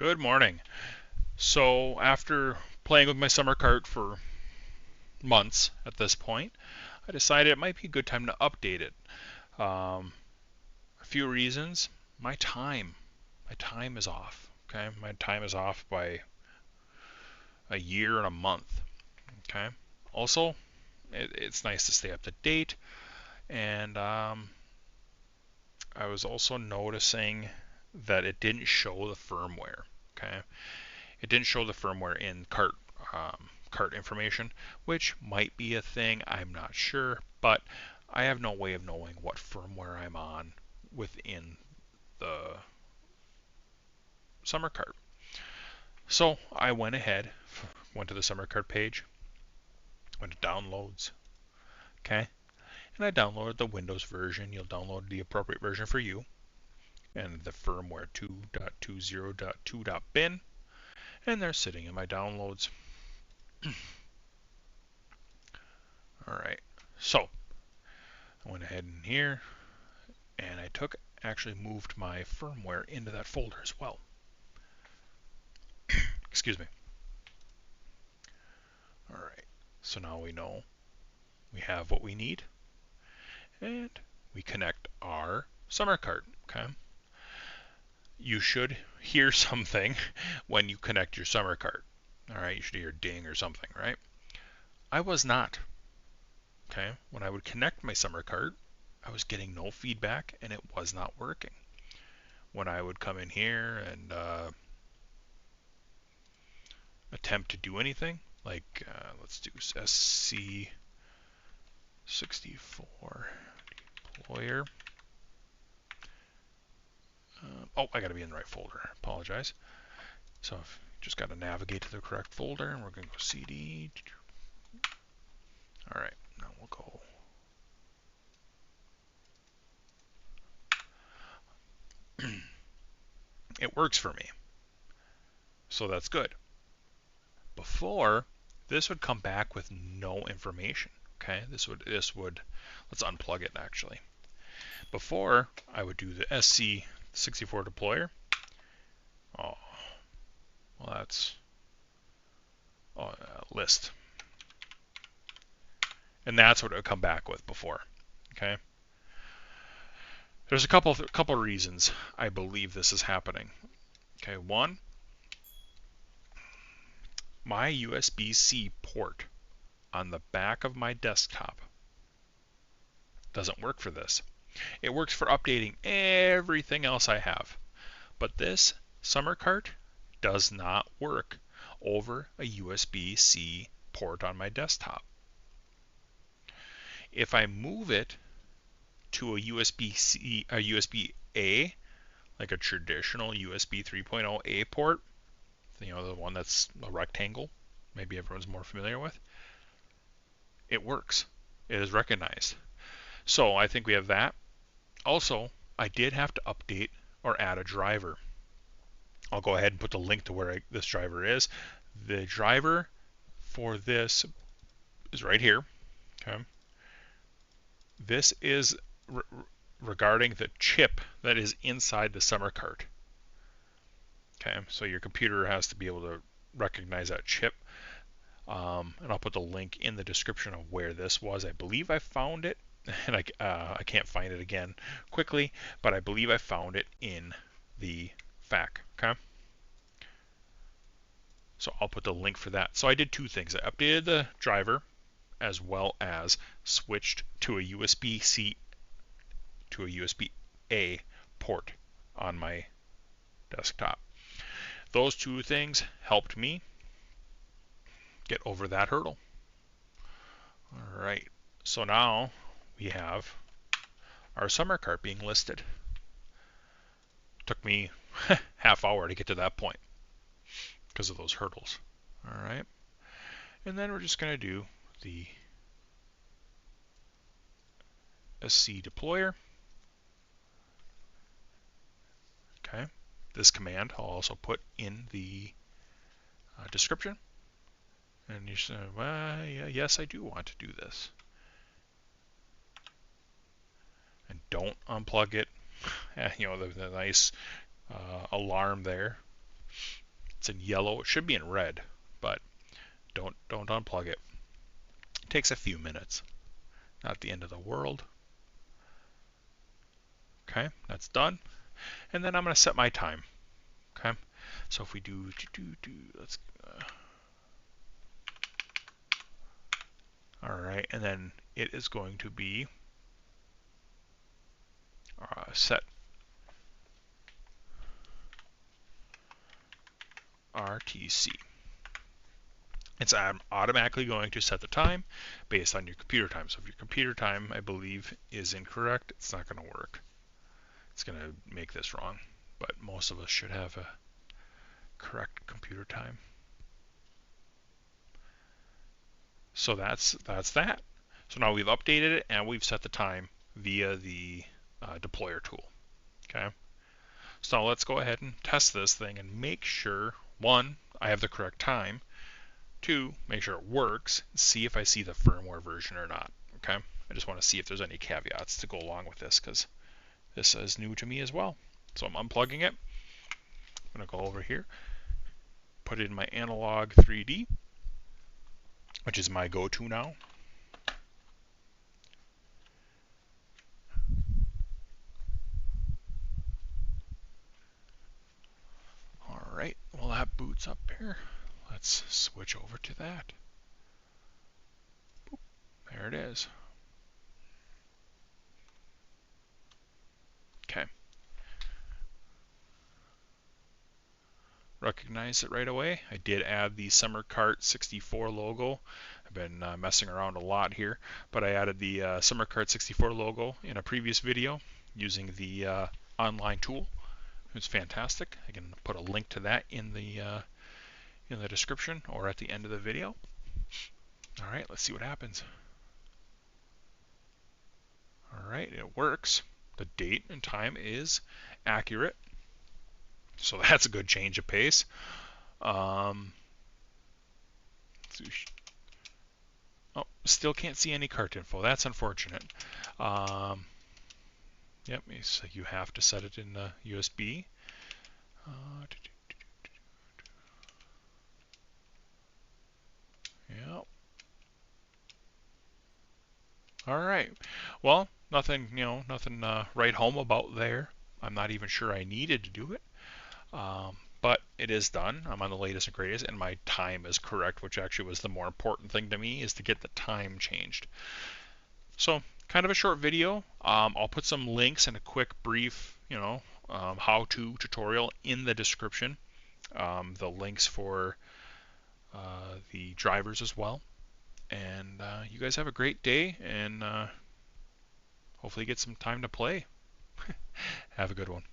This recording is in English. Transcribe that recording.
Good morning. So after playing with my summer cart for months at this point, I decided it might be a good time to update it. A few reasons. My time. My time is off. Okay, my time is off by a year and a month. Okay. Also, it's nice to stay up to date, and I was also noticing that it didn't show the firmware. Okay, it didn't show the firmware in cart information, which might be a thing. I'm not sure, but I have no way of knowing what firmware I'm on within the summer cart. So I went ahead, went to the summer cart page, went to downloads, okay, and I downloaded the Windows version. You'll download the appropriate version for you, and the firmware 2.20.2.bin, and they're sitting in my downloads. All right, so I went ahead in here and I actually moved my firmware into that folder as well. Excuse me. All right, so now we know we have what we need, and we connect our summer cart. Okay, you should hear something when you connect your summer cart. All right, you should hear a ding or something, right? I was not. Okay, when I would connect my summer cart, I was getting no feedback and it was not working. When I would come in here and attempt to do anything, like let's do SC64 deployer. Oh, I got to be in the right folder. Apologize. So I've just got to navigate to the correct folder, and we're going to go CD. All right, now we'll go. It works for me, so that's good. Before, this would come back with no information. Okay, this would let's unplug it actually. Before, I would do the SC64 deployer. Oh, well that's list, and that's what it would come back with before. Okay, there's a couple reasons I believe this is happening. Okay, one, my USB-C port on the back of my desktop doesn't work for this. It works for updating everything else I have, but this summer cart does not work over a USB-C port on my desktop. If I move it to a USB-A, like a traditional USB 3.0A port, the one that's a rectangle, maybe everyone's more familiar with, it works. It is recognized. So I think we have that. Also, I did have to update or add a driver. I'll go ahead and put the link to where this driver is. The driver for this is right here. Okay. This is regarding the chip that is inside the summer cart. Okay, so your computer has to be able to recognize that chip. And I'll put the link in the description of where this was. I believe I found it, and I can't find it again quickly, but I believe I found it in the FAQ. Okay, so I'll put the link for that. So I did two things. I updated the driver as well as switched to a USB-C to a USB-A port on my desktop. Those two things helped me get over that hurdle. All right, so now we have our summer cart being listed. Took me half hour to get to that point because of those hurdles. All right, and then we're just going to do the SC deployer. Okay, this command I'll also put in the description. And you say, well, yeah, yes, I do want to do this. And don't unplug it. The nice alarm there It's in yellow. It should be in red, but don't unplug it. It takes a few minutes. Not the end of the world. Okay, that's done. And then I'm going to set my time. Okay, so if we do let's. All right, and then it is going to be set RTC. It's automatically going to set the time based on your computer time. So if your computer time, I believe, is incorrect, it's not going to work. It's going to make this wrong. But most of us should have a correct computer time. So that's that. So now we've updated it and we've set the time via the deployer tool. Okay. So now let's go ahead and test this thing and make sure, one, I have the correct time. Two, make sure it works. See if I see the firmware version or not. Okay. I just want to see if there's any caveats to go along with this because this is new to me as well. So I'm unplugging it. I'm going to go over here, put it in my analog 3D, which is my go-to now. All right, well that boots up here. Let's switch over to that. Boop. There it is. Okay. Recognize it right away. I did add the Summercart64 logo. I've been messing around a lot here, but I added the Summercart64 logo in a previous video using the online tool. It's fantastic. I can put a link to that in the description or at the end of the video. All right, let's see what happens. All right, it works. The date and time is accurate. So that's a good change of pace. Oh, still can't see any cart info. That's unfortunate. Yep, so you have to set it in the USB. Yep. All right. Well, nothing, nothing right home about there. I'm not even sure I needed to do it. But it is done. I'm on the latest and greatest, and my time is correct, which actually was the more important thing to me, is to get the time changed. So, kind of a short video. I'll put some links and a quick brief, how-to tutorial in the description. The links for the drivers as well. And you guys have a great day, and hopefully get some time to play. Have a good one.